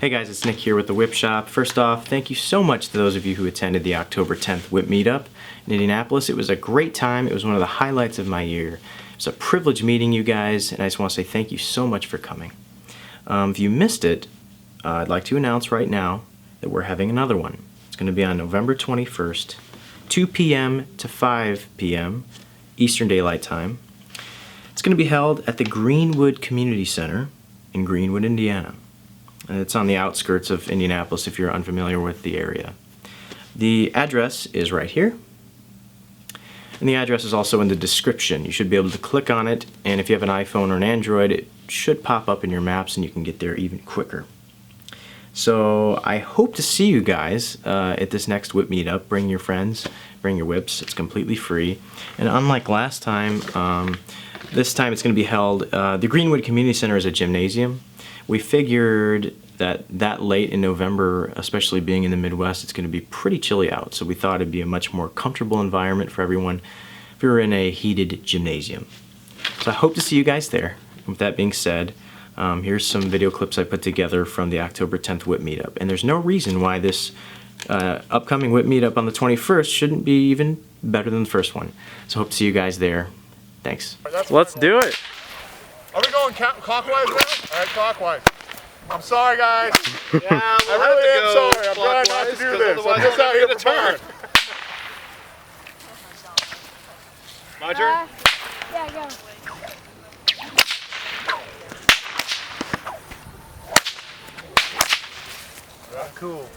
Hey guys, it's Nick here with the Whip Shop. First off, thank you so much to those of you who attended the October 10th Whip Meetup in Indianapolis. It was a great time. It was one of the highlights of my year. It was a privilege meeting you guys, and I just want to say thank you so much for coming. If you missed it, I'd like to announce right now that we're having another one. It's going to be on November 21st, 2 p.m. to 5 p.m. Eastern Daylight Time. It's going to be held at the Greenwood Community Center in Greenwood, Indiana. And it's on the outskirts of Indianapolis if you're unfamiliar with the area. The address is right here. And the address is also in the description. You should be able to click on it, and if you have an iPhone or an Android, it should pop up in your maps and you can get there even quicker. So I hope to see you guys at this next Whip Meetup. Bring your friends, bring your whips. It's completely free. And unlike last time, this time it's going to be held, the Greenwood Community Center is a gymnasium. We figured that late in November, especially being in the Midwest, it's going to be pretty chilly out. So we thought it'd be a much more comfortable environment for everyone if we were in a heated gymnasium. So I hope to see you guys there. With that being said, here's some video clips I put together from the October 10th Whip Meetup. And there's no reason why this upcoming Whip Meetup on the 21st shouldn't be even better than the first one. So hope to see you guys there. Thanks. Let's do it. Are we going clockwise now? All right, clockwise. I'm sorry, guys. Yeah, I really am sorry. I'm trying not to do this. I'm just out here to turn. Roger? Yeah, go. Cool.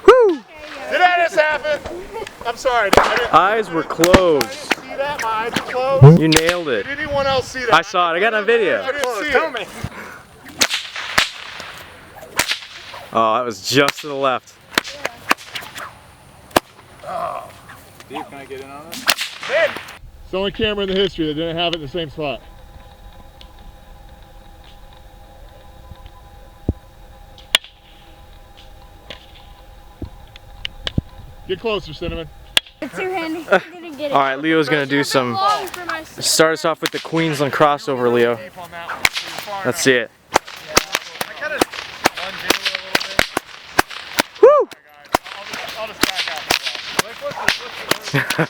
Woo! Did that just happen? I'm sorry. Eyes were closed. See that? My eyes are closed. You nailed it. Did anyone else see that? I saw it. I got it on video. I didn't see it. Oh, that was just to the left. Oh. Steve, can I get in on this? It's the only camera in the history that didn't have it in the same spot. Get closer, Cinnamon. It's too handy. I didn't get it. All right, Leo's gonna do some. Start us off with the Queensland crossover, Leo. Let's see it. Woo! I'll just back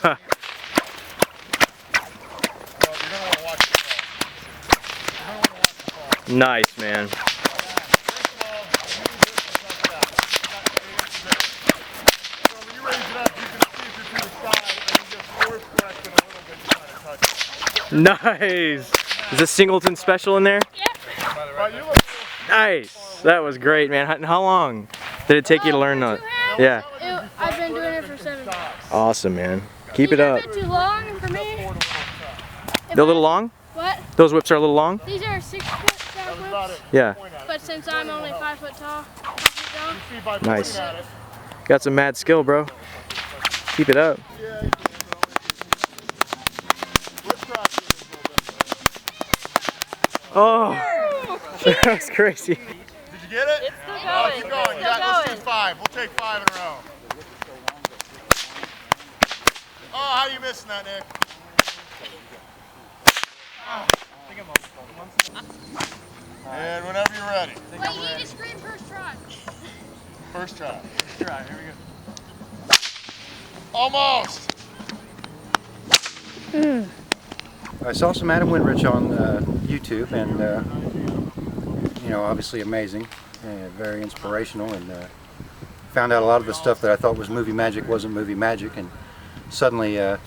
out. Nice, man. Nice. Is this Singleton special in there? Yep. Nice. That was great, man. How long did it take you to learn that? Yeah. I've been doing it for 7 years. Awesome, man. Keep it up. These are a bit too long for me. They're a little long? What? Those whips are a little long? These are 6-foot stack whips. Yeah. But since I'm only 5 foot tall, 5 feet down. Nice. Got some mad skill, bro. Keep it up. Oh, that was crazy. Did you get it? It's still going. Keep going. Let's do 5. We'll take 5 in a row. Oh, how are you missing that, Nick? And whenever you're ready. Wait, you need to scream first try. First try. Here we go. Almost. I saw some Adam Winrich on YouTube, and you know, obviously amazing, very inspirational, and found out a lot of the stuff that I thought was movie magic wasn't movie magic, and suddenly, you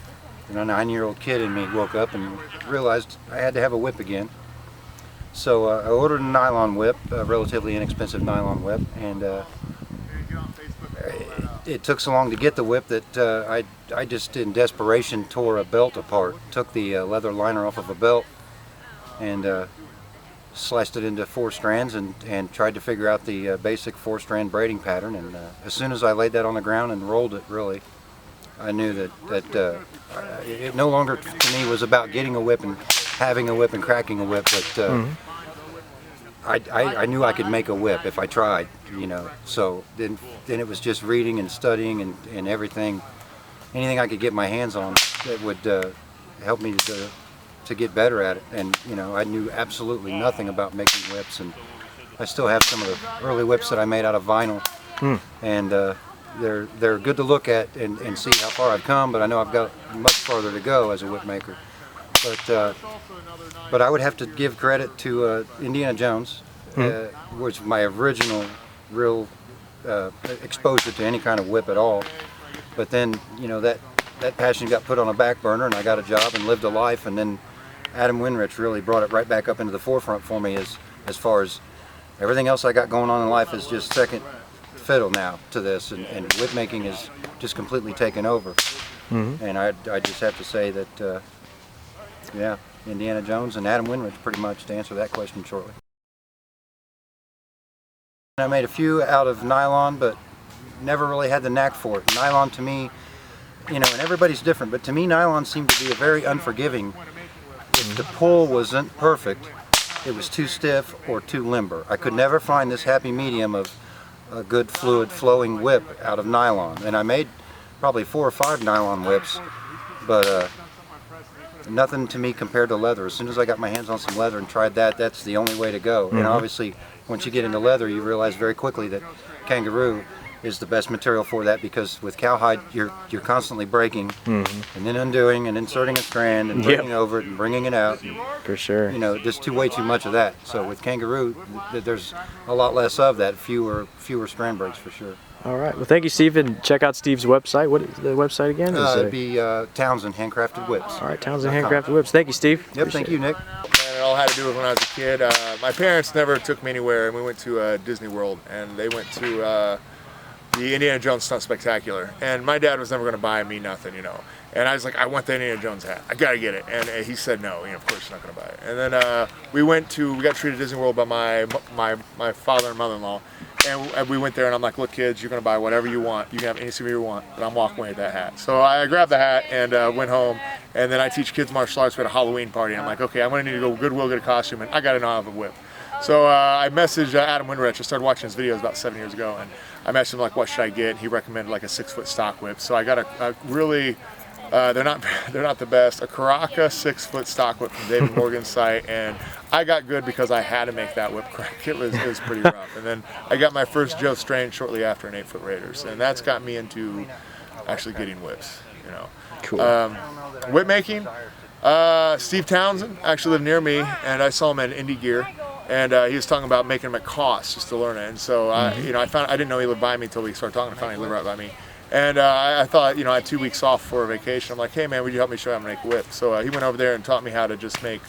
know, a 9-year-old kid in me woke up and realized I had to have a whip again. So I ordered a nylon whip, a relatively inexpensive nylon whip, and it took so long to get the whip that I just in desperation tore a belt apart, took the leather liner off of a belt and sliced it into 4 strands and tried to figure out the basic 4-strand braiding pattern, and as soon as I laid that on the ground and rolled it, really, I knew that it no longer to me was about getting a whip and having a whip and cracking a whip, but I knew I could make a whip if I tried, you know. So then it was just reading and studying and everything, anything I could get my hands on that would help me to get better at it. And you know, I knew absolutely nothing about making whips, and I still have some of the early whips that I made out of vinyl, and they're good to look at and see how far I've come. But I know I've got much farther to go as a whip maker. But I would have to give credit to Indiana Jones, which was my original real exposure to any kind of whip at all. But then, you know, that passion got put on a back burner, and I got a job and lived a life, and then Adam Winrich really brought it right back up into the forefront for me as far as everything else I got going on in life is just second fiddle now to this, and whip making is just completely taken over. And I just have to say that, yeah, Indiana Jones and Adam Winrich pretty much to answer that question shortly. I made a few out of nylon, but never really had the knack for it. Nylon to me, you know, and everybody's different, but to me nylon seemed to be a very unforgiving. If the pull wasn't perfect, it was too stiff or too limber. I could never find this happy medium of a good fluid flowing whip out of nylon. And I made probably 4 or 5 nylon whips, but nothing to me compared to leather. As soon as I got my hands on some leather and tried that, that's the only way to go. And obviously, once you get into leather, you realize very quickly that kangaroo is the best material for that, because with cowhide you're constantly breaking and then undoing and inserting a strand and breaking over it and bringing it out. For sure. You know, just way too much of that. So with kangaroo, there's a lot less of that, fewer strand breaks for sure. All right. Well, thank you, Steve, and check out Steve's website. What is the website again? It'd be Townsend Handcrafted Whips. All right, Townsend Handcrafted Whips. Thank you, Steve. Yep, thank you, Nick. And it all had to do with when I was a kid. My parents never took me anywhere, and we went to Disney World, and they went to the Indiana Jones Stunt Spectacular, and my dad was never going to buy me nothing, you know. And I was like, I want the Indiana Jones hat. I gotta get it. And he said no. You know, of course you're not going to buy it. And then we got treated to Disney World by my father and mother-in-law, and we went there, and I'm like, look, kids, you're going to buy whatever you want. You can have any souvenir you want, but I'm walking away with that hat. So I grabbed the hat and went home. And then I teach kids martial arts. We had a Halloween party. And I'm like, okay, I'm going to need to go Goodwill, get a costume, and I got to know how to whip. So I messaged Adam Winrich. I started watching his videos about 7 years ago, and I messaged him like, what should I get? And he recommended like a 6-foot stock whip. So I got a really, they're not the best, a Karaka 6-foot stock whip from David Morgan's site, and I got good because I had to make that whip crack. It was pretty rough. And then I got my first Joe Strain shortly after an 8-foot Raiders, and that's got me into actually getting whips. You know, cool. Whip making. Steve Townsend actually lived near me, and I saw him at Indie Gear. And he was talking about making them at cost just to learn it. And so, you know, I didn't know he lived by me until we started talking. I found he lived right by me. And I thought, you know, I had 2 weeks off for a vacation. I'm like, hey man, would you help me show you how to make a whip? So he went over there and taught me how to just make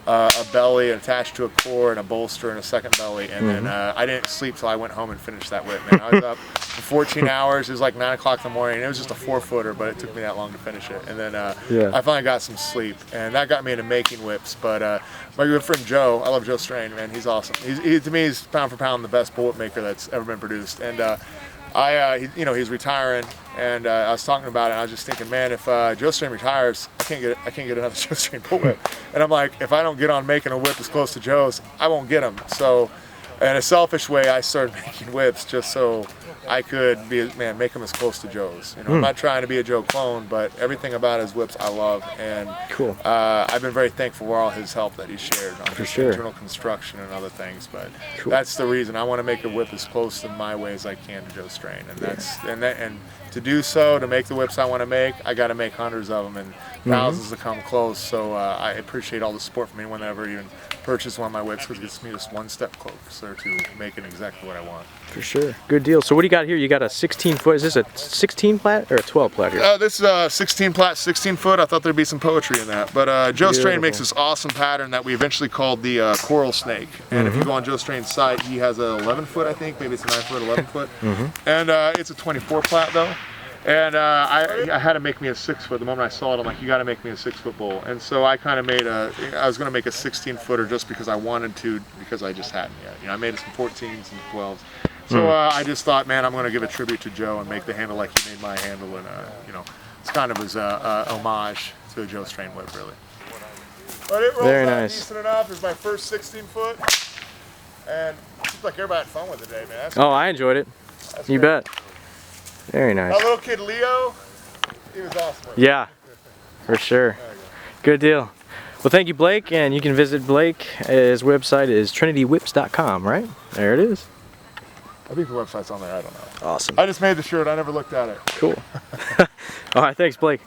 a belly attached to a core and a bolster and a second belly. And then I didn't sleep till I went home and finished that whip, man. I was up for 14 hours. It was like 9 o'clock in the morning. It was just a 4-footer, but it took me that long to finish it. And then I finally got some sleep, and that got me into making whips. But my good friend Joe, I love Joe Strain, man. He's awesome. To me, he's pound for pound the best bullet maker that's ever been produced. And you know, he's retiring, and I was talking about it, and I was just thinking, man, if Joe Strain retires, I can't get another Joe Strain bull whip. And I'm like, if I don't get on making a whip as close to Joe's, I won't get him. So in a selfish way, I started making whips just so I could make them as close to Joe's. You know, I'm not trying to be a Joe clone, but everything about his whips I love, and cool. I've been very thankful for all his help that he's shared on just internal construction and other things. But that's the reason I want to make a whip as close to my way as I can to Joe Strain, and and to do so, to make the whips I want to make, I got to make hundreds of them and thousands to come close. So I appreciate all the support from anyone that ever even purchased one of my whips, because it gets me just one step closer to making exactly what I want. For sure. Good deal. So what do you got here? You got a 16-foot. Is this a 16 plat or a 12 plat here? This is a 16 plat, 16-foot. I thought there'd be some poetry in that. But Joe Strain makes this awesome pattern that we eventually called the Coral Snake. And if you go on Joe Strain's site, he has a 11-foot, I think. Maybe it's a 9-foot, 11-foot. And it's a 24 plat, though. And I had to make me a 6-foot. The moment I saw it, I'm like, you got to make me a 6-foot bull. And so I kind of made I was going to make a 16-footer just because I wanted to, because I just hadn't yet. You know, I made some 14s and 12s. So I just thought, man, I'm going to give a tribute to Joe and make the handle like he made my handle. And, you know, it's kind of his homage to Joe Strain whip, really. But it rolls out decent enough. It's my first 16-foot. And it seems like everybody had fun with it today, man. Oh, I enjoyed it. You bet. Very nice. That little kid Leo, he was awesome. Yeah, for sure. Good deal. Well, Well, thank you, Blake, and you can visit Blake. His website is trinitywhips.com, right? There it is. I think the website's on there. I don't know. Awesome. I just made the shirt. I never looked at it. Cool. All right, thanks, Blake.